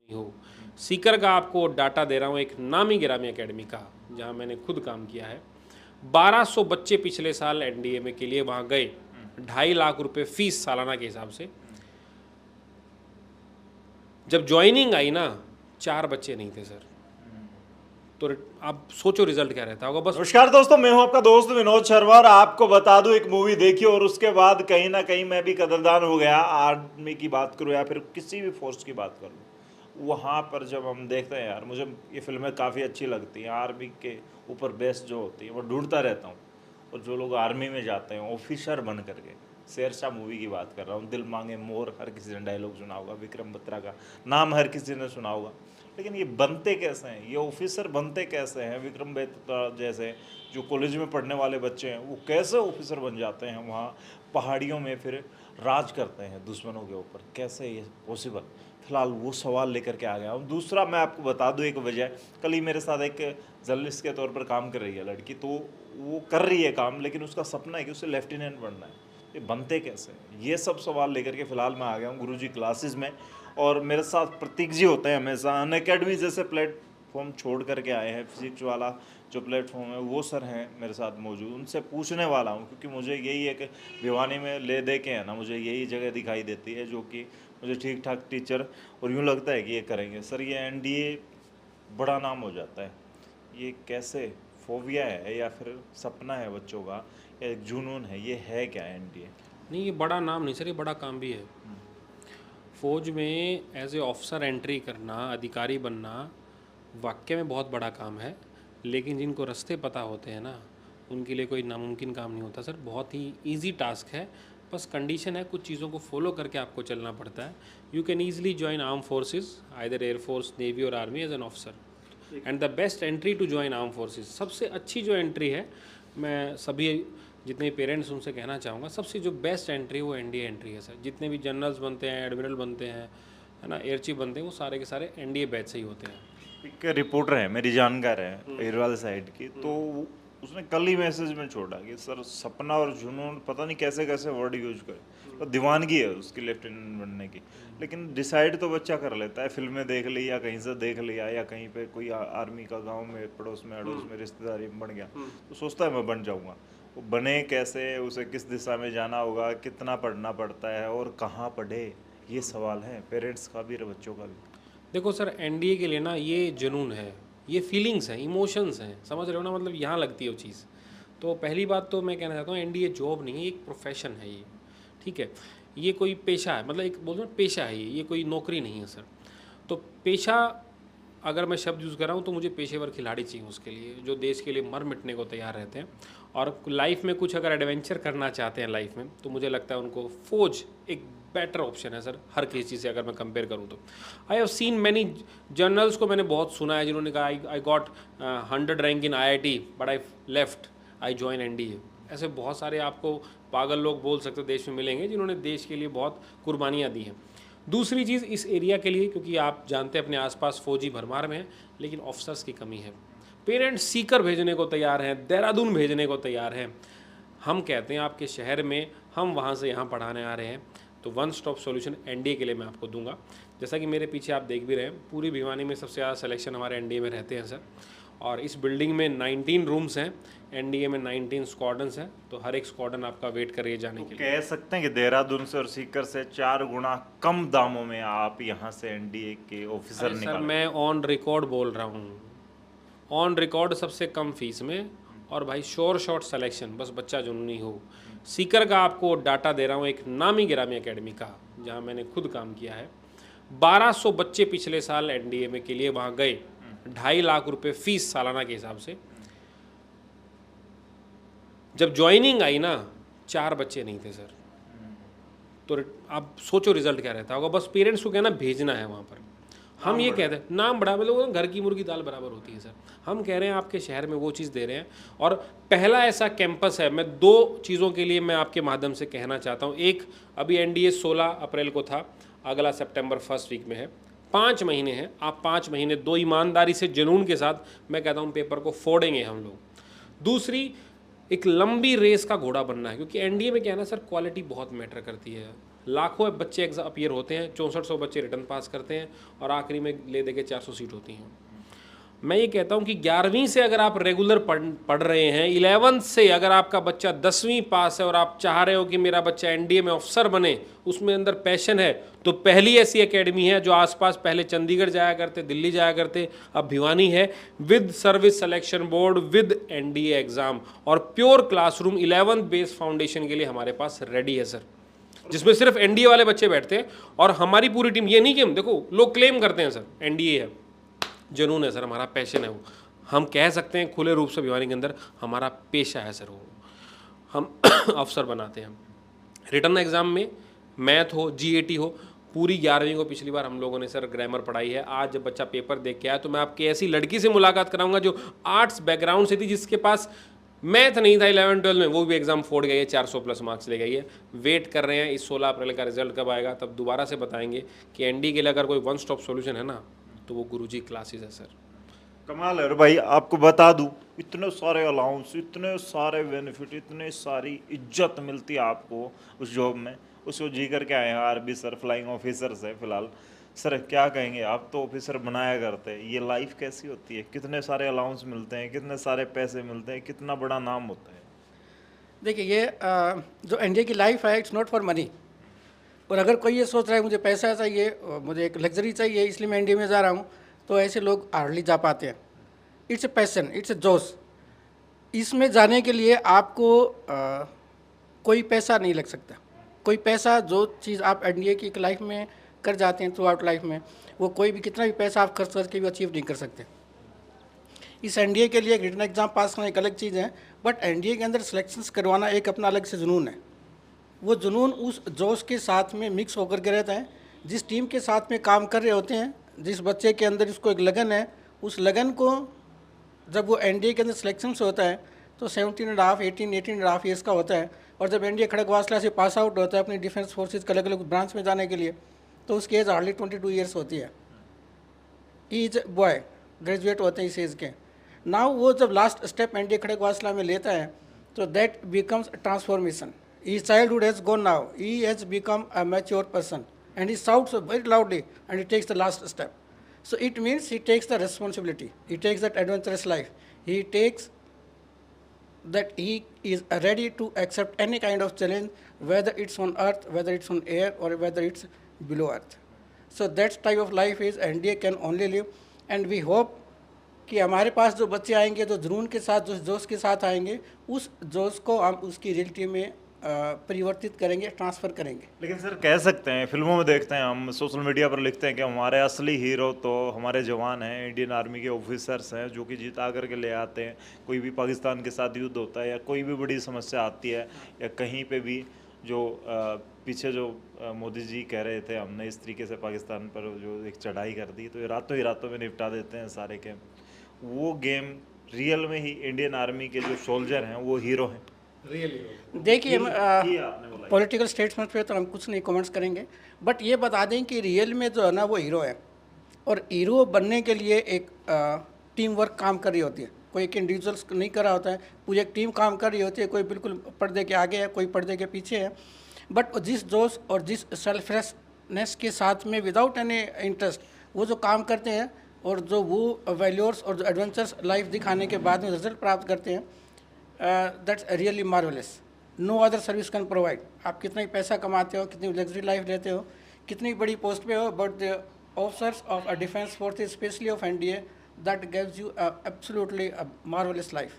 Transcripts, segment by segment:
हो। सीकर का आपको डाटा दे रहा हूँ, एक नामी गिरामी एकेडमी का, जहाँ मैंने खुद काम किया है। 1200 बच्चे पिछले साल एनडीए में के लिए वहाँ गए, 2.5 लाख रुपए फीस सालाना के हिसाब से। जब ज्वाइनिंग आई ना, 4 बच्चे नहीं थे सर। तो आप सोचो रिजल्ट क्या रहता होगा। बस नमस्कार दोस्तों, मैं हूं आपका दोस्त विनोद शर्मा और आपको बता दूं, एक मूवी देखी और उसके बाद कहीं ना कहीं मैं भी कदरदान हो गया। आर्मी की बात करूं या फिर किसी भी फोर्स की बात करूं, वहां पर जब हम देखते हैं यार, मुझे ये फिल्में काफ़ी अच्छी लगती हैं। आर्मी के ऊपर बेस्ड जो होती है वो ढूंढता रहता हूँ। और जो लोग आर्मी में जाते हैं ऑफिसर बन करके, शेरशाह मूवी की बात कर रहा हूँ। दिल मांगे मोर हर किसी ने डायलॉग सुना होगा, विक्रम बत्रा का नाम हर किसी ने सुना होगा। लेकिन ये बनते कैसे हैं, ये ऑफिसर बनते कैसे हैं? विक्रम बेत्रा जैसे जो कॉलेज में पढ़ने वाले बच्चे हैं, वो कैसे ऑफिसर बन जाते हैं? वहाँ पहाड़ियों में फिर राज करते हैं दुश्मनों के ऊपर, कैसे ये पॉसिबल? फिलहाल वो सवाल लेकर के आ गया हूँ। दूसरा मैं आपको बता दूँ एक वजह, कल ही मेरे साथ एक जर्नलिस्ट के तौर पर काम कर रही है लड़की, तो वो कर रही है काम, लेकिन उसका सपना है कि उसे लेफ्टिनेंट बनना है। ये बनते कैसे हैं? ये सब सवाल लेकर के फिलहाल मैं आ गया हूँ गुरुजी क्लासेस में। और मेरे साथ प्रतीक जी होते हैं हमेशा। अनअकैडमी जैसे प्लेटफॉर्म छोड़ करके आए हैं, फिजिक्स वाला जो प्लेटफॉर्म है वो सर हैं मेरे साथ मौजूद। उनसे पूछने वाला हूँ, क्योंकि मुझे यही एक भिवानी में ले दे के है ना, मुझे यही जगह दिखाई देती है जो कि मुझे ठीक ठाक टीचर और यूँ लगता है कि ये करेंगे। सर, ये एनडीए बड़ा नाम हो जाता है, ये कैसे? फोबिया है या फिर सपना है बच्चों का, या एक जुनून है? ये है क्या एनडीए? नहीं, ये बड़ा नाम नहीं सर, ये बड़ा काम भी है। फौज में एज ए ऑफिसर एंट्री करना, अधिकारी बनना वाकई में बहुत बड़ा काम है। लेकिन जिनको रास्ते पता होते हैं ना, उनके लिए कोई नामुमकिन काम नहीं होता सर। बहुत ही इजी टास्क है। बस कंडीशन है, कुछ चीज़ों को फॉलो करके आपको चलना पड़ता है। You can easily join arm forces, either air force, navy और army as an officer. And the best entry to join arm forces, सबसे अच्छी जो एंट्री है, मैं सभी जितने पेरेंट्स उनसे कहना चाहूँगा, सबसे जो बेस्ट एंट्री वो एनडीए एंट्री है सर। जितने भी जनरल्स बनते हैं, एडमिरल बनते हैं, है ना, एयर चीफ बनते हैं, वो सारे के सारे एनडीए बैच से ही होते हैं। एक रिपोर्टर है, मेरी जानकार है एयरवाल साइड की, तो उसने कल ही मैसेज में छोड़ा कि सर सपना और जुनून, पता नहीं कैसे कैसे वर्ड यूज करे, तो दीवानगी है उसकी लेफ्टिनेंट बनने की। लेकिन डिसाइड तो बच्चा कर लेता है, फिल्में देख ली या कहीं से देख लिया या कहीं पे कोई आर्मी का गांव में पड़ोस में अड़ोस में रिश्तेदारी में बन गया, तो सोचता है मैं बन जाऊंगा। वो बने कैसे, उसे किस दिशा में जाना होगा, कितना पढ़ना पड़ता है और कहाँ पढ़े, ये सवाल है पेरेंट्स का भी और बच्चों का भी। देखो सर, एनडीए के लिए ना ये जुनून है, ये फीलिंग्स हैं, इमोशंस हैं, समझ रहे हो ना, मतलब यहाँ लगती है वो चीज़। तो पहली बात तो मैं कहना चाहता हूँ, एनडीए जॉब नहीं है, एक प्रोफेशन है ये। ठीक है, ये कोई पेशा है, मतलब एक बोलते हैं पेशा है ये कोई नौकरी नहीं है सर। तो पेशा अगर मैं शब्द यूज़ कर रहा हूँ, तो मुझे पेशेवर खिलाड़ी चाहिए उसके लिए, जो देश के लिए मर मिटने को तैयार रहते हैं। और लाइफ में कुछ अगर एडवेंचर करना चाहते हैं लाइफ में, तो मुझे लगता है उनको फौज एक बेटर ऑप्शन है सर, हर किसी चीज़ से अगर मैं कंपेयर करूँ तो। I have seen many journals को मैंने बहुत सुना है जिन्होंने कहा I got 100 rank in IIT but I left, I join NDA. ऐसे बहुत सारे आपको पागल लोग बोल सकते देश में मिलेंगे, जिन्होंने देश के लिए बहुत कुर्बानियाँ दी हैं। दूसरी चीज़, इस एरिया के लिए, क्योंकि आप जानते हैं अपने आसपास फौजी भरमार में है, लेकिन ऑफिसर्स की कमी है। पेरेंट्स सीकर भेजने को तैयार हैं, देहरादून भेजने को तैयार हैं। हम कहते हैं आपके शहर में, हम वहाँ से यहाँ पढ़ाने आ रहे हैं। तो वन स्टॉप सॉल्यूशन एनडीए के लिए मैं आपको दूंगा। जैसा कि मेरे पीछे आप देख भी रहे हैं, पूरी भिवानी में सबसे ज़्यादा सिलेक्शन हमारे एनडीए में रहते हैं सर। और इस बिल्डिंग में 19 रूम्स हैं, एनडीए में 19 स्क्वाड्रन्स हैं। तो हर एक स्क्वाड्रन आपका वेट कर रही है जाने के लिए। कह सकते हैं कि देहरादून से और सीकर से 4 गुना कम दामों में आप यहाँ से एनडीए के ऑफिसर सर निकाल। मैं ऑन रिकॉर्ड बोल रहा हूँ, ऑन रिकॉर्ड सबसे कम फीस में। और भाई श्योर शॉट सिलेक्शन, बस बच्चा जुनूनी हो। सीकर का आपको डाटा दे रहा हूँ, एक नामी गिरामी एकेडमी का, जहाँ मैंने खुद काम किया है। 1200 बच्चे पिछले साल एनडीए में के लिए वहाँ गए, 2.5 लाख रुपए फीस सालाना के हिसाब से। जब ज्वाइनिंग आई ना, 4 बच्चे नहीं थे सर। तो आप सोचो रिजल्ट क्या रहता होगा। बस पेरेंट्स को कहना भेजना है वहाँ पर। हम ये कहते हैं नाम बड़ा, मतलब घर की मुर्गी दाल बराबर होती है सर। हम कह रहे हैं आपके शहर में वो चीज़ दे रहे हैं। और पहला ऐसा कैंपस है, मैं 2 चीज़ों के लिए मैं आपके माध्यम से कहना चाहता हूँ। एक, अभी एनडीए 16 अप्रैल को था, अगला सितंबर फर्स्ट वीक में है। 5 महीने हैं, आप 5 महीने 2 ईमानदारी से जुनून के साथ, मैं कहता हूँ पेपर को फोड़ेंगे हम लोग। दूसरी, एक लंबी रेस का घोड़ा बनना है, क्योंकि एनडीए में क्या है ना सर, क्वालिटी बहुत मैटर करती है। लाखों बच्चे अपीयर होते हैं, 6400 बच्चे रिटर्न पास करते हैं और आखिरी में ले दे के 400 सीट होती हैं। मैं ये कहता हूँ कि 11वीं से अगर आप रेगुलर पढ़ रहे हैं, 11th से अगर आपका बच्चा 10वीं पास है और आप चाह रहे हो कि मेरा बच्चा एनडीए में अफसर बने, उसमें अंदर पैशन है, तो पहली ऐसी एकेडमी है जो आसपास पहले चंडीगढ़ जाया करते, दिल्ली जाया करते, अब भिवानी है, with service selection board, with NDA exam और pure classroom 11th base foundation के लिए हमारे पास रेडी है सर, जिसमें सिर्फ एनडीए वाले बच्चे बैठते हैं और हमारी पूरी टीम। ये नहीं कि हम, देखो लोग क्लेम करते हैं सर एनडीए है, जुनून है सर, हमारा पैशन है वो, हम कह सकते हैं खुले रूप से भिवानी के अंदर हमारा पेशा है सर वो, हम अफसर बनाते हैं। रिटर्न एग्ज़ाम में मैथ हो, जीएटी हो, पूरी 11वीं को पिछली बार हम लोगों ने सर ग्रामर पढ़ाई है। आज जब बच्चा पेपर देख के आया तो मैं आपकी ऐसी लड़की से मुलाकात कराऊंगा जो आर्ट्स बैकग्राउंड से थी, जिसके पास मैथ नहीं था 11-12 में, वो भी एग्ज़ाम फोड़ गई है, 400 प्लस मार्क्स ले गई है। वेट कर रहे हैं इस 16 अप्रैल का रिजल्ट कब आएगा, तब दोबारा से बताएंगे कि एनडी के लिए अगर कोई वन स्टॉप सॉल्यूशन है ना तो वो गुरुजी क्लासेस है सर। कमाल है भाई। आपको बता दूं, इतने सारे अलाउंस, इतने सारे बेनिफिट, इतने सारी इज्जत मिलती है आपको उस जॉब में, उसको जी करके आए हैं। आरबी सर फ्लाइंग ऑफिसर्स है फिलहाल। सर क्या कहेंगे, आप तो ऑफिसर बनाया करते हैं, ये लाइफ कैसी होती है? कितने सारे अलाउंस मिलते हैं, कितने सारे पैसे मिलते हैं, कितना बड़ा नाम होता है? देखिए ये जो एनडीए की लाइफ है, इट्स नॉट फॉर मनी। और अगर कोई ये सोच रहा है मुझे पैसा चाहिए, मुझे एक लग्जरी चाहिए इसलिए मैं एनडीए में जा रहा हूँ, तो ऐसे लोग हार्डली जा पाते हैं। It's a passion, it's a जोश। इसमें जाने के लिए आपको कोई पैसा नहीं लग सकता। कोई पैसा, जो चीज़ आप एनडीए की लाइफ में कर जाते हैं थ्रू आउट लाइफ में, वो कोई भी कितना भी पैसा आप खर्च करके भी अचीव नहीं कर सकते। इस एनडीए के लिए रिटन एग्ज़ाम पास करना एक अलग चीज़ है, बट एनडीए के अंदर सिलेक्शंस करवाना एक अपना अलग से जुनून है। वो जुनून उस जोश के साथ में मिक्स होकर के रहता है। जिस टीम के साथ में काम कर रहे होते हैं, जिस बच्चे के अंदर इसको एक लगन है, उस लगन को जब वो एनडीए के अंदर सिलेक्शन से होता है तो 17.5, 18.5 ईयर्स का होता है। और जब एनडीए खड़गवासला से पास आउट होता है अपनी डिफेंस फोर्सेज के अलग अलग ब्रांच में जाने के लिए, तो उसकी एज हार्डली 22 ईयर्स होती है। ईज बॉय ग्रेजुएट होते हैं इस एज के। नाउ वो जब लास्ट स्टेप एनडीए खड़गवासला में लेता है तो that becomes transformation. His childhood has gone now. He has become a mature person, and he shouts very loudly, and he takes the last step. So it means he takes the responsibility. He takes that adventurous life. He takes that he is ready to accept any kind of challenge, whether it's on earth, whether it's on air, or whether it's below earth. So that type of life is NDA can only live, and we hope कि हमारे पास जो बच्चे आएंगे, जो जुनून के साथ, जो जोश के साथ आएंगे, उस जोश को हम उसकी रियलिटी में परिवर्तित करेंगे, ट्रांसफ़र करेंगे। लेकिन सर कह सकते हैं, फिल्मों में देखते हैं, हम सोशल मीडिया पर लिखते हैं कि हमारे असली हीरो तो हमारे जवान हैं, इंडियन आर्मी के ऑफिसर्स हैं, जो कि जीता करके ले आते हैं। कोई भी पाकिस्तान के साथ युद्ध होता है या कोई भी बड़ी समस्या आती है या कहीं पे भी जो पीछे जो मोदी जी कह रहे थे हमने इस तरीके से पाकिस्तान पर जो एक चढ़ाई कर दी तो ये रातों ही रातों में निपटा देते हैं सारे गेम। वो गेम रियल में ही इंडियन आर्मी के जो सोल्जर हैं वो हीरो हैं। देखिए पॉलिटिकल स्टेटमेंट पे तो हम कुछ नहीं कमेंट्स करेंगे, बट ये बता दें कि रियल में जो है ना वो हीरो है। और हीरो बनने के लिए एक टीम वर्क काम कर रही होती है। कोई एक इंडिविजुअल्स नहीं कर रहा होता है, पूरी एक टीम काम कर रही होती है। कोई बिल्कुल पर्दे के आगे है, कोई पर्दे के पीछे है, बट जिस जोश और जिस सेल्फलेसनेस के साथ में विदाउट एनी इंटरेस्ट वो जो काम करते हैं और जो वो वैल्यूर्स और जो एडवेंचर्स लाइफ दिखाने के बाद में रिजल्ट प्राप्त करते हैं, that's really marvellous. No other service can provide. आप कितना ही पैसा कमाते हो, कितनी लग्जरी लाइफ लेते हो, कितनी बड़ी पोस्ट पे हो, but the officers of a defence forces specially of NDA that gives you absolutely a marvellous life,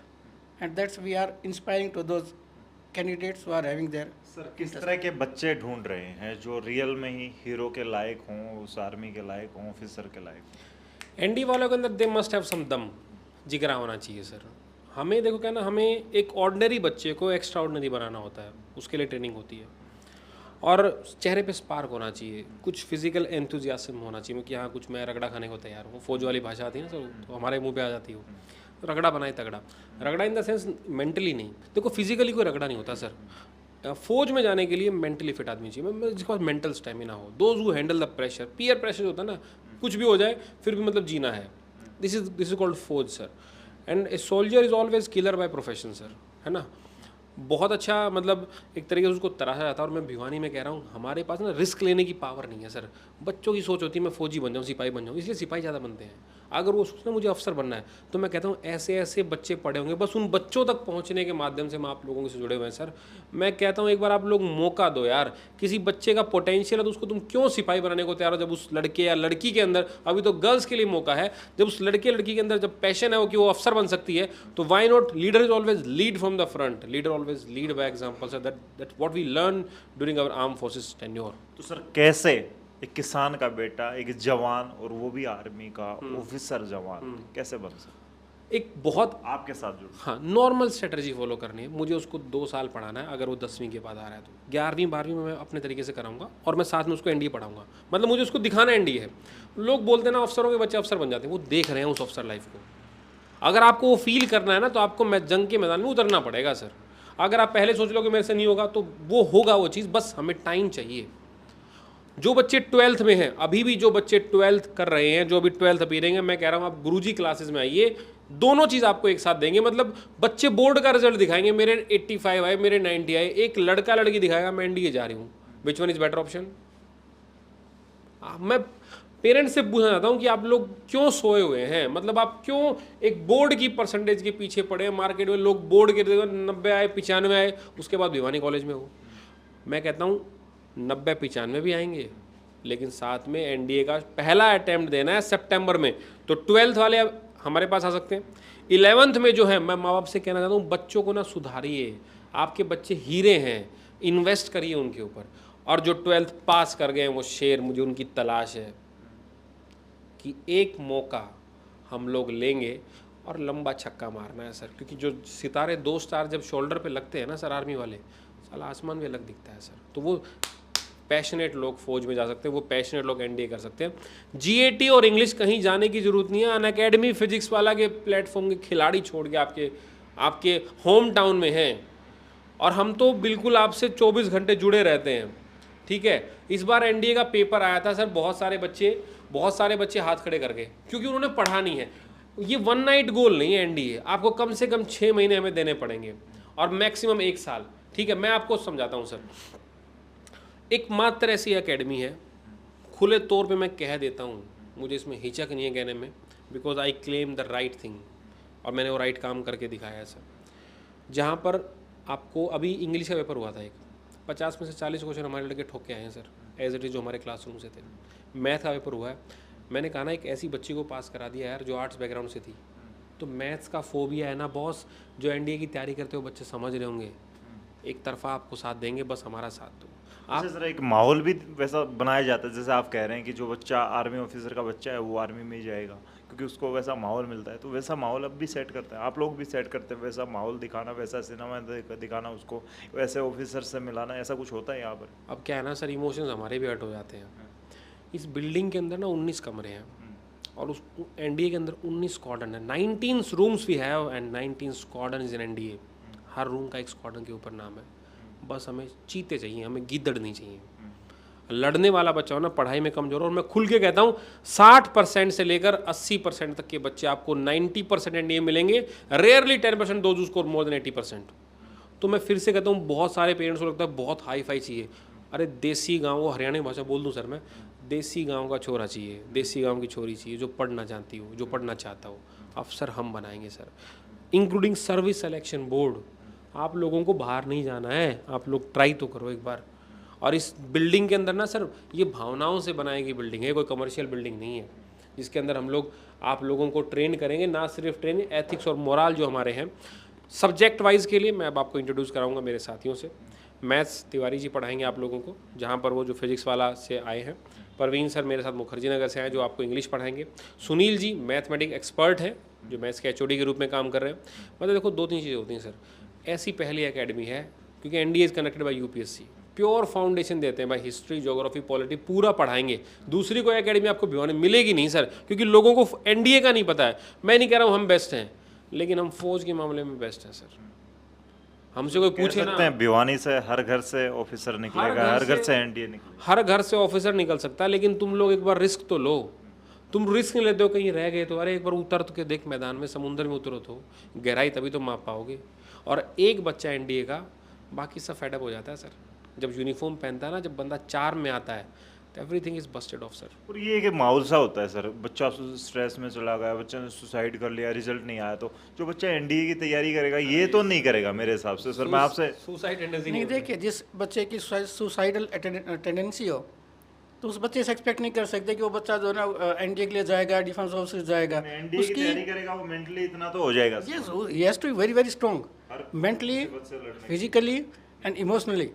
and that's we are inspiring to those candidates who are having there. Sir किस तरह के बच्चे ढूंढ रहे हैं जो रियल में ही hero के लायक हों, उस आर्मी के लायक हों, ऑफिसर के लायक हों? एनडी वालों के अंदर दे मस्ट हैव सम दम, जिगरा होना चाहिए सर। हमें देखो क्या ना, हमें एक ऑर्डिनरी बच्चे को एक्स्ट्रा ऑर्डिनरी बनाना होता है, उसके लिए ट्रेनिंग होती है। और चेहरे पे स्पार्क होना चाहिए, कुछ फिजिकल एंथुजियाज्म होना चाहिए कि हाँ कुछ मैं रगड़ा खाने को तैयार हूँ। फौज वाली भाषा आती है ना सर, तो हमारे मुंह पे आ जाती है वो, रगड़ा बनाए तगड़ा। रगड़ा इन द सेंस मेंटली नहीं, देखो फिजिकली कोई रगड़ा नहीं होता सर। फौज में जाने के लिए मेंटली फिट आदमी चाहिए, जिसके पास मेंटल स्टेमिना हो, those who handle the pressure. Peer pressure होता है ना, कुछ भी हो जाए फिर भी मतलब जीना है। दिस इज कॉल्ड फौज sir. And a soldier is always killer by profession sir, है ना। बहुत अच्छा, मतलब एक तरीके से उसको तराशा जाता है। और मैं भिवानी में कह रहा हूँ, हमारे पास ना रिस्क लेने की पावर नहीं है सर। बच्चों की सोच होती है मैं फौजी बन जाऊँ, सिपाही बन जाऊँ, इसलिए सिपाही ज़्यादा बनते हैं। अगर वो सोचते हैं मुझे अफसर बनना है, तो मैं कहता हूँ ऐसे ऐसे बच्चे पढ़े होंगे, बस उन बच्चों तक पहुँचने के माध्यम से हम आप लोगों से जुड़े हुए हैं सर। मैं कहता हूँ एक बार आप लोग मौका दो यार, किसी बच्चे का पोटेंशियल है तो उसको तुम क्यों सिपाही बनाने को तैयार हो, जब उस लड़के या लड़की के अंदर, अभी तो गर्ल्स के लिए मौका है, जब उस लड़के लड़की के अंदर जब पैशन है वो कि वो अफसर बन सकती है, तो why not. Leader is always lead from the front, leader always lead by example sir. That what we learn during our arm forces tenure. तो सर कैसे एक किसान का बेटा, एक जवान, और वो भी आर्मी का ऑफिसर जवान, कैसे बन सकता? एक बहुत, आपके साथ जुड़। हाँ, नॉर्मल स्ट्रेटजी फॉलो करनी है। मुझे उसको 2 साल पढ़ाना है, अगर वो 10वीं के बाद आ रहा है तो 11वीं 12वीं में मैं अपने तरीके से कराऊंगा, और मैं साथ में उसको एनडीए पढ़ाऊंगा। मतलब मुझे उसको दिखाना एनडीए है। लोग बोलते हैं ना अफसरों के बच्चे अफसर बन जाते हैं, वो देख रहे हैं उस अफसर लाइफ को। अगर आपको वो फील करना है ना, तो आपको जंग के मैदान में उतरना पड़ेगा सर। अगर आप पहले सोच लो कि मेरे से नहीं होगा, तो वो होगा वो चीज़, बस हमें टाइम चाहिए। जो बच्चे 12th में हैं, अभी भी जो बच्चे 12th कर रहे हैं, जो अभी 12th अभी रहेंगे, मैं कह रहा हूँ आप गुरुजी क्लासेस में आइए, दोनों चीज़ आपको एक साथ देंगे। मतलब बच्चे बोर्ड का रिजल्ट दिखाएंगे, मेरे 85 आए, मेरे 90 आए, एक लड़का लड़की दिखाएगा मैं एनडीए जा रही हूँ, which one is better option. मैं पेरेंट्स से पूछना चाहता हूँ कि आप लोग क्यों सोए हुए हैं, मतलब आप क्यों एक बोर्ड की परसेंटेज के पीछे पड़े हैं। मार्केट में लोग बोर्ड के 90 आए, 95 आए, उसके बाद भिवानी कॉलेज में हो। मैं कहता हूँ 90-95 भी आएंगे, लेकिन साथ में एनडीए का पहला अटैम्प्ट देना है सितंबर में, तो 12th वाले हमारे पास आ सकते हैं। 11th में जो है, मैं माँ बाप से कहना चाहता हूँ बच्चों को ना सुधारिए, आपके बच्चे हीरे हैं, इन्वेस्ट करिए उनके ऊपर। और जो 12th पास कर गए हैं वो शेर, मुझे उनकी तलाश है कि एक मौका हम लोग लेंगे और लंबा छक्का मारना है सर। क्योंकि जो सितारे 2 स्टार जब शोल्डर पे लगते हैं ना सर आर्मी वाले, साला आसमान भी अलग दिखता है सर। तो वो पैशनेट लोग फौज में जा सकते हैं, वो पैशनेट लोग एनडीए कर सकते हैं। जीएटी और इंग्लिश कहीं जाने की जरूरत नहीं है। अनअकैडमी फिजिक्स वाला के प्लेटफॉर्म के खिलाड़ी छोड़ के आपके होम टाउन में हैं, और हम तो बिल्कुल आपसे 24 घंटे जुड़े रहते हैं, ठीक है। इस बार एनडीए का पेपर आया था सर, बहुत सारे बच्चे हाथ खड़े कर गए, क्योंकि उन्होंने पढ़ा नहीं है। ये 1 नाइट गोल नहीं है एनडीए, आपको कम से कम 6 महीने हमें देने पड़ेंगे, और मैक्सिमम 1 साल, ठीक है। मैं आपको समझाता हूँ सर, एक मात्र ऐसी एकेडमी है, खुले तौर पे मैं कह देता हूँ, मुझे इसमें हिचक नहीं है कहने में, because I claim the right thing, और मैंने वो राइट काम करके दिखाया है सर। जहाँ पर आपको अभी इंग्लिश का पेपर हुआ था, एक 50 में से 40 क्वेश्चन हमारे लड़के ठोक के आए हैं सर, एज इट इज़ जो हमारे क्लासरूम से थे। मैथ का पेपर हुआ है, मैंने कहा ना एक ऐसी बच्ची को पास करा दिया यार जो आर्ट्स बैकग्राउंड से थी। तो मैथ्स का फोबिया है ना बॉस, जो एनडीए की तैयारी करते हो बच्चे समझ रहे होंगे, एक तरफा आपको साथ देंगे, बस हमारा साथ दो आप। अच्छा सर, एक माहौल भी वैसा बनाया जाता है, जैसे आप कह रहे हैं कि जो बच्चा आर्मी ऑफिसर का बच्चा है वो आर्मी में ही जाएगा, क्योंकि उसको वैसा माहौल मिलता है। तो वैसा माहौल अब भी सेट करते हैं, आप लोग भी सेट करते हैं, वैसा माहौल दिखाना, वैसा सिनेमा दिखाना, उसको वैसे ऑफिसर से मिलाना, ऐसा कुछ होता है यहाँ पर? अब क्या है ना सर, इमोशंस हमारे भी हर्ट हो जाते हैं। इस बिल्डिंग के अंदर ना 19 कमरे हैं, और उस एनडीए के अंदर 19 स्क्वाड्रन है। 19 rooms we have and 19 squadron is in NDA. हर रूम का एक स्क्वाड्रन के ऊपर नाम है। बस हमें चीते चाहिए, हमें गिद्दड़ नहीं चाहिए। लड़ने वाला बच्चा हो ना, पढ़ाई में कमजोर हो, और मैं खुल के कहता हूँ 60% से लेकर 80% तक के बच्चे आपको 90% एनडीए मिलेंगे, rarely 10% those who score more than 80%। तो मैं फिर से कहता हूँ, बहुत सारे पेरेंट्स को लगता है बहुत हाई फाई चाहिए। अरे देसी गाँव, वो हरियाणा भाषा बोल दूँ सर मैं, देसी गांव का छोरा चाहिए, देसी गांव की छोरी चाहिए, जो पढ़ना जानती हो, जो पढ़ना चाहता हो। अफसर हम बनाएंगे sir, including service selection board. आप लोगों को बाहर नहीं जाना है, आप लोग ट्राई तो करो एक बार। और इस बिल्डिंग के अंदर ना सर, ये भावनाओं से बनाई गई बिल्डिंग है, कोई कमर्शियल बिल्डिंग नहीं है, जिसके अंदर हम लोग आप लोगों को ट्रेन करेंगे। ना सिर्फ ट्रेन, एथिक्स और मोरल जो हमारे हैं सब्जेक्ट वाइज के लिए, मैं अब आपको इंट्रोड्यूस कराऊंगा मेरे साथियों से। मैथ्स तिवारी जी पढ़ाएंगे आप लोगों को, जहाँ पर वो जो फिजिक्स वाला से आए हैं। परवीन सर मेरे साथ मुखर्जी नगर से आए, जो आपको इंग्लिश पढ़ाएंगे। सुनील जी मैथमेटिक्स एक्सपर्ट हैं, जो मैथ्स के एचओडी के रूप में काम कर रहे हैं। मतलब देखो 2-3 चीज़ें होती हैं सर, ऐसी पहली एकेडमी है, क्योंकि NDA is connected by UPSC, pure foundation देते हैं भाई, हिस्ट्री, ज्योग्राफी, पॉलिटी पूरा पढ़ाएंगे। दूसरी कोई एकेडमी आपको भिवानी मिलेगी नहीं सर, क्योंकि लोगों को एनडीए का नहीं पता है। मैं नहीं कह रहा हूँ हम बेस्ट हैं, लेकिन हम फौज के मामले में बेस्ट हैं सर। हमसे कोई पूछे ना, भिवानी से हर घर से ऑफिसर निकलेगा, हर घर से एनडीए निकलेगा, हर घर से ऑफिसर निकल सकता है, लेकिन तुम लोग एक बार रिस्क तो लो। तुम रिस्क नहीं लेते हो, कहीं रह गए तो अरे एक बार उतर तो के देख, मैदान में समुंदर में उतरो तो गहराई, तभी तो माप पाओगे। और एक बच्चा एनडीए का, बाकी सब फेडअप हो जाता है सर। जब यूनिफॉर्म पहनता है ना, जब बंदा चार्म में आता है, तो everything is Busted of sir. और ये एक माहौल सा होता है सर, बच्चा स्ट्रेस में चला गया, बच्चा ने सुसाइड कर लिया, रिजल्ट नहीं आया, तो जो बच्चा एनडीए की तैयारी करेगा ये तो नहीं करेगा मेरे हिसाब से सर। मैं आपसे सुसाइड टेंडेंसी नहीं, देखिए जिस बच्चे की सुसाइडल टेंडेंसी हो, तो उस बच्चे से एक्सपेक्ट नहीं कर सकते कि वो बच्चा जो है ना एनडीए के लिए जाएगा, डिफेंस ऑफिसर जाएगा। एनडीए की तैयारी करेगा वो मेंटली इतना तो हो जाएगा sir. Yes, he has to be very very strong, mentally, मुसीबत से लड़ने physically and emotionally।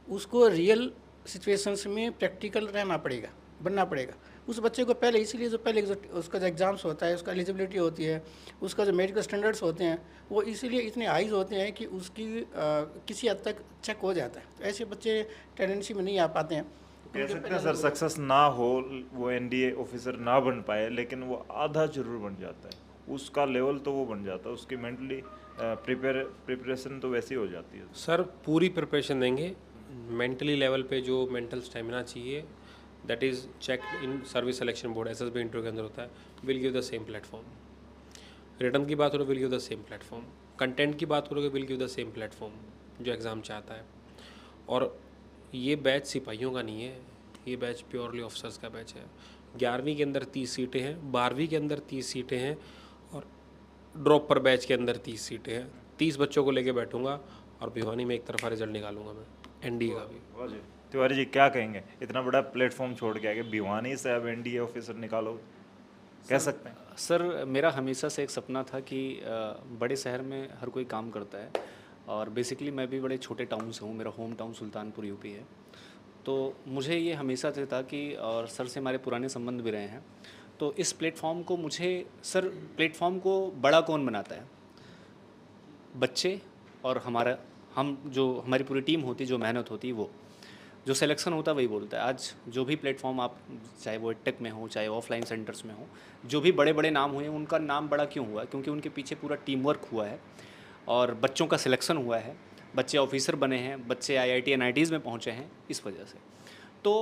उसको रियल सिचुएशंस में प्रैक्टिकल रहना पड़ेगा, बनना पड़ेगा। उस बच्चे को पहले, इसीलिए जो पहले उसका जो एग्ज़ाम्स होता है, उसका एलिजिबिलिटी होती है, उसका जो मेडिकल स्टैंडर्ड्स होते हैं, वो इसीलिए इतने हाइज होते हैं कि उसकी किसी हद तक चेक हो जाता है। तो ऐसे बच्चे टेंडेंसी में नहीं आ पाते हैं। कह सकते हैं सर सक्सेस ना हो, वो एनडीए ऑफिसर ना बन पाए, लेकिन वो आधा जरूर बन जाता है, उसका लेवल तो वो बन जाता है, उसकी मेंटली प्रिपरेशन तो वैसी हो जाती है। सर पूरी प्रिपरेशन देंगे। मेंटली लेवल पे जो मेंटल स्टेमिना चाहिए, that is check in service selection board, SSB interview के अंदर होता है। Will give the same platform. Return की बात करो, will give the same platform. Content की बात करोगे, will give the same platform जो एग्ज़ाम चाहता है। और ये बैच सिपाहियों का नहीं है, ये बैच प्योरली ऑफिसर्स का बैच है। 11वीं के अंदर 30 सीटें हैं, 12वीं के अंदर 30 सीटें हैं, और ड्रॉप पर बैच के अंदर 30 सीटें हैं। 30 बच्चों को लेके बैठूंगा और भिवानी में एक तरफा रिजल्ट निकालूंगा मैं, एनडीए का भी। वाह जी, तिवारी जी क्या कहेंगे, इतना बड़ा प्लेटफॉर्म छोड़ के आगे भिवानी से अब एनडीए ऑफिसर निकालो, कह सकते हैं? सर मेरा हमेशा से एक सपना था कि बड़े शहर में हर कोई काम करता है, और बेसिकली मैं भी बड़े छोटे टाउन से हूँ, मेरा होम टाउन सुल्तानपुर यूपी है। तो मुझे ये हमेशा से था कि, और सर से हमारे पुराने संबंध भी रहे हैं, तो इस प्लेटफॉर्म को मुझे, सर प्लेटफॉर्म को बड़ा कौन बनाता है? बच्चे और हम जो हमारी पूरी टीम होती, जो मेहनत होती, वो जो सिलेक्शन होता है वही बोलता है। आज जो भी प्लेटफॉर्म आप, चाहे वो टेक में हो, चाहे ऑफलाइन सेंटर्स में हो, जो भी बड़े बड़े नाम हुए, उनका नाम बड़ा क्यों हुआ? क्योंकि उनके पीछे पूरा टीम वर्क हुआ है और बच्चों का सिलेक्शन हुआ है, बच्चे ऑफिसर बने हैं, बच्चे IIT NITs में पहुँचे हैं इस वजह से। तो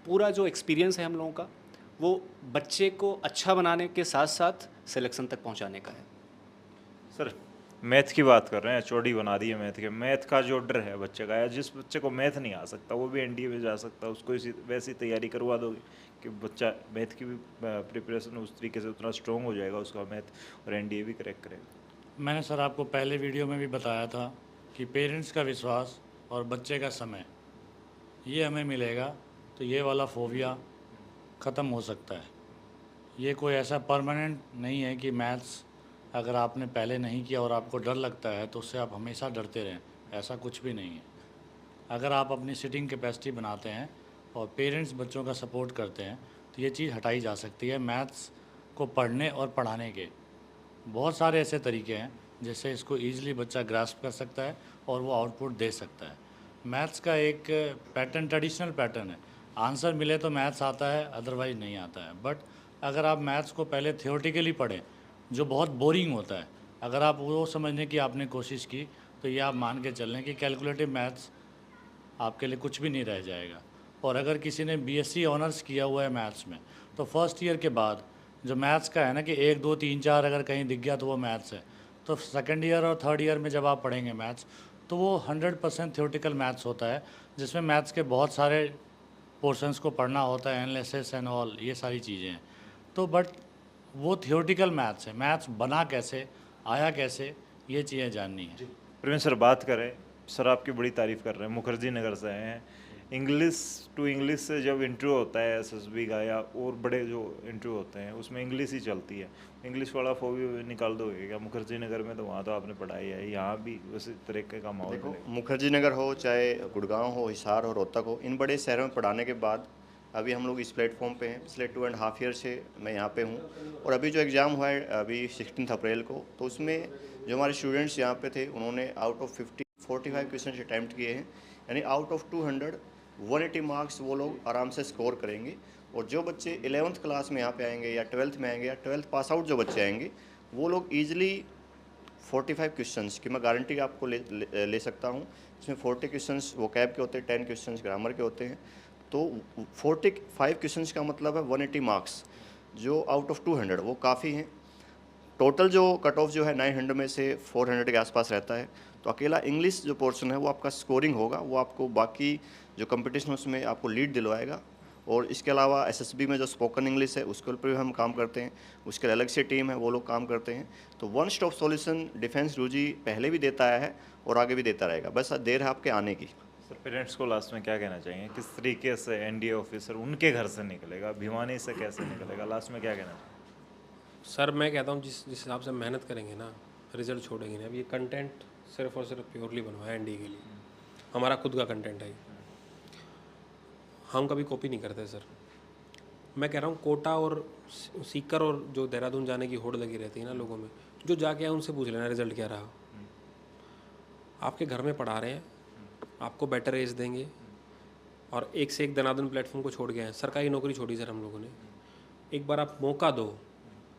पूरा जो एक्सपीरियंस है हम लोगों का, वो बच्चे को अच्छा बनाने के साथ साथ सिलेक्शन तक पहुँचाने का है। सर मैथ की बात कर रहे हैं, चौड़ी बना दी है मैथ के। मैथ का जो डर है बच्चे का, या जिस बच्चे को मैथ नहीं आ सकता वो भी एनडीए में जा सकता है, उसको इसी वैसी तैयारी करवा दोगे कि बच्चा मैथ की भी प्रिपरेशन उस तरीके से उतना स्ट्रॉन्ग हो जाएगा उसका मैथ, और एनडीए भी क्रैक करेगा? मैंने सर आपको पहले वीडियो में भी बताया था कि पेरेंट्स का विश्वास और बच्चे का समय, ये हमें मिलेगा तो ये वाला फोबिया ख़त्म हो सकता है। ये कोई ऐसा परमानेंट नहीं है कि मैथ्स अगर आपने पहले नहीं किया और आपको डर लगता है तो उससे आप हमेशा डरते रहें, ऐसा कुछ भी नहीं है। अगर आप अपनी सिटिंग कैपेसिटी बनाते हैं और पेरेंट्स बच्चों का सपोर्ट करते हैं तो ये चीज़ हटाई जा सकती है। मैथ्स को पढ़ने और पढ़ाने के बहुत सारे ऐसे तरीके हैं जिससे इसको ईजिली बच्चा ग्रास्प कर सकता है और वो आउटपुट दे सकता है। मैथ्स का एक पैटर्न, ट्रेडिशनल पैटर्न है, आंसर मिले तो मैथ्स आता है, अदरवाइज नहीं आता है। बट अगर आप मैथ्स को पहले थियोरेटिकली पढ़ें, जो बहुत बोरिंग होता है, अगर आप वो समझने की आपने कोशिश की तो ये आप मान के चल लें कि कैलकुलेटिव मैथ्स आपके लिए कुछ भी नहीं रह जाएगा। और अगर किसी ने BSc ऑनर्स किया हुआ है मैथ्स में, तो फर्स्ट ईयर के बाद जो मैथ्स का है ना कि 1 2 3 4 अगर कहीं दिख गया तो वो मैथ्स है, तो सेकेंड ईयर और थर्ड ईयर में जब आप पढ़ेंगे मैथ्स, तो वो 100% थियोरेटिकल मैथ्स होता है, जिसमें मैथ्स के बहुत सारे पोर्शंस को पढ़ना होता है, एनालिसिस एंड ऑल, ये सारी चीज़ें हैं। तो बट वो थियोरेटिकल मैथ्स है, मैथ्स बना कैसे, आया कैसे, ये चीज़ें जाननी है। प्रवीण सर बात करें, सर आपकी बड़ी तारीफ़ कर रहे हैं, मुखर्जी नगर से आए हैं। इंग्लिश टू इंग्लिश से जब इंटरव्यू होता है SSB का या और बड़े जो इंटरव्यू होते हैं उसमें इंग्लिश ही चलती है, इंग्लिश वाला फोबिया निकाल दोगे क्या? मुखर्जी नगर में तो वहाँ तो आपने पढ़ाई है, यहाँ भी उसी तरीके का माहौल देखो, मिलेगा? मुखर्जी नगर हो, चाहे गुड़गांव हो, हिसार हो, रोहतक हो, इन बड़े शहरों में पढ़ाने के बाद अभी हम लोग इस प्लेटफॉर्म पे हैं। पिछले 2.5 ईयर से मैं यहाँ पे हूँ, और अभी जो एग्ज़ाम हुआ है अभी 16 अप्रैल को, तो उसमें जो हमारे स्टूडेंट्स यहाँ पे थे उन्होंने आउट ऑफ 45 क्वेश्चन अटैम्प्ट किए हैं, यानी आउट ऑफ 200 180 मार्क्स वो लोग आराम से स्कोर करेंगे। और जो बच्चे 11th क्लास में यहाँ पे आएंगे या 12th में आएंगे या 12th पास आउट जो बच्चे आएंगे, वो लोग ईजिली 45 क्वेश्चंस की मैं गारंटी आपको ले सकता हूँ। इसमें 40 क्वेश्चंस वोकैब के होते हैं, 10 क्वेश्चंस ग्रामर के होते हैं, तो 45 क्वेश्चंस का मतलब है 180 मार्क्स। जो आउट ऑफ 200 वो काफ़ी हैं। टोटल जो कट ऑफ जो है 900 में से 400 के आसपास रहता है। तो अकेला इंग्लिश जो पोर्शन है वो आपका स्कोरिंग होगा, वो आपको बाकी जो कंपटीशन उसमें आपको लीड दिलवाएगा। और इसके अलावा एसएसबी में जो स्पोकन इंग्लिश है उसके ऊपर भी हम काम करते हैं, उसके लिए अलग से टीम है, वो लोग काम करते हैं। तो one stop solution defence UG पहले भी देता आया है और आगे भी देता रहेगा, बस देर है आपके आने की। सर पेरेंट्स को लास्ट में क्या कहना चाहिए, किस तरीके से एनडीए ऑफिसर उनके घर से निकलेगा, भिवानी से कैसे निकलेगा, लास्ट में क्या कहना चाहिए? सर मैं कहता हूँ जिस जिस हिसाब से मेहनत करेंगे ना, रिजल्ट छोड़ेंगे ना। अब ये कंटेंट सिर्फ और सिर्फ प्योरली बनवाया एनडीए के लिए, हमारा खुद का कंटेंट है ये। हम कभी कॉपी नहीं करते सर। मैं कह रहा हूँ कोटा और सीकर और जो देहरादून जाने की होड़ लगी रहती है ना लोगों में, जो जाके आए उनसे पूछ लेना रिजल्ट क्या रहा। आपके घर में पढ़ा रहे हैं, आपको बेटर एज देंगे, और एक से एक दनादन प्लेटफॉर्म को छोड़ गए हैं। सरकारी नौकरी छोड़ी सर हम लोगों ने। एक बार आप मौका दो,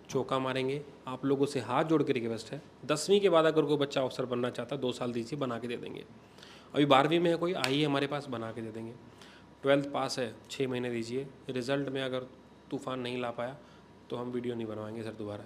चौका मारेंगे। आप लोगों से हाथ जोड़ के रिक्वेस्ट है, 10वीं के बाद अगर कोई बच्चा अफसर बनना चाहता है 2 साल दीजिए, बना के दे देंगे। अभी 12वीं में है कोई, आइए हमारे पास, बना के दे देंगे। 12th पास है, 6 महीने दीजिए। रिजल्ट में अगर तूफान नहीं ला पाया तो हम वीडियो नहीं बनवाएंगे सर दोबारा।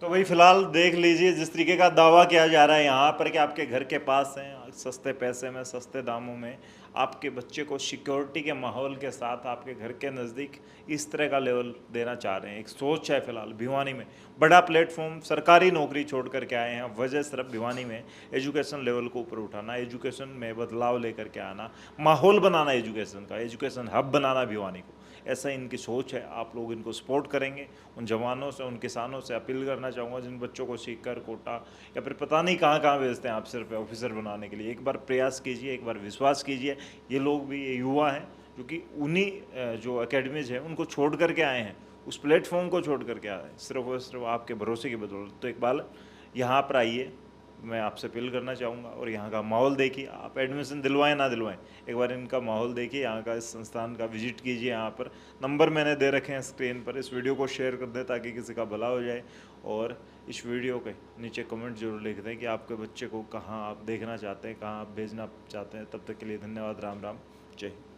तो भाई फिलहाल देख लीजिए जिस तरीके का दावा किया जा रहा है यहाँ पर कि आपके घर के पास हैं, सस्ते पैसे में, सस्ते दामों में आपके बच्चे को सिक्योरिटी के माहौल के साथ आपके घर के नज़दीक इस तरह का लेवल देना चाह रहे हैं। एक सोच है फिलहाल भिवानी में, बड़ा प्लेटफॉर्म, सरकारी नौकरी छोड़ करके आए हैं। वजह सिर्फ भिवानी में एजुकेशन लेवल को ऊपर उठाना, एजुकेशन में बदलाव लेकर के आना, माहौल बनाना एजुकेशन का, एजुकेशन हब बनाना भिवानी को, ऐसा इनकी सोच है। आप लोग इनको सपोर्ट करेंगे। उन जवानों से, उन किसानों से अपील करना चाहूँगा जिन बच्चों को सीकर कोटा या फिर पता नहीं कहाँ कहाँ भेजते हैं आप सिर्फ ऑफिसर बनाने के लिए, एक बार प्रयास कीजिए, एक बार विश्वास कीजिए। ये लोग भी, ये युवा हैं जो कि उन्हीं जो एकेडमीज हैं उनको छोड़ करके आए हैं, उस प्लेटफॉर्म को छोड़ करके आए हैं, सिर्फ और सिर्फ आपके भरोसे की बदौलत। तो एक बार यहाँ पर आइए, मैं आपसे अपील करना चाहूँगा, और यहाँ का माहौल देखिए। आप एडमिशन दिलवाएं ना दिलवाएं, एक बार इनका माहौल देखिए, यहाँ का इस संस्थान का विजिट कीजिए। यहाँ पर नंबर मैंने दे रखे हैं स्क्रीन पर, इस वीडियो को शेयर कर दें ताकि किसी का भला हो जाए। और इस वीडियो के नीचे कमेंट जरूर लिख दें कि आपके बच्चे को कहाँ आप देखना चाहते हैं, कहाँ आप भेजना चाहते हैं। तब तक के लिए धन्यवाद। राम राम, जय हिंद।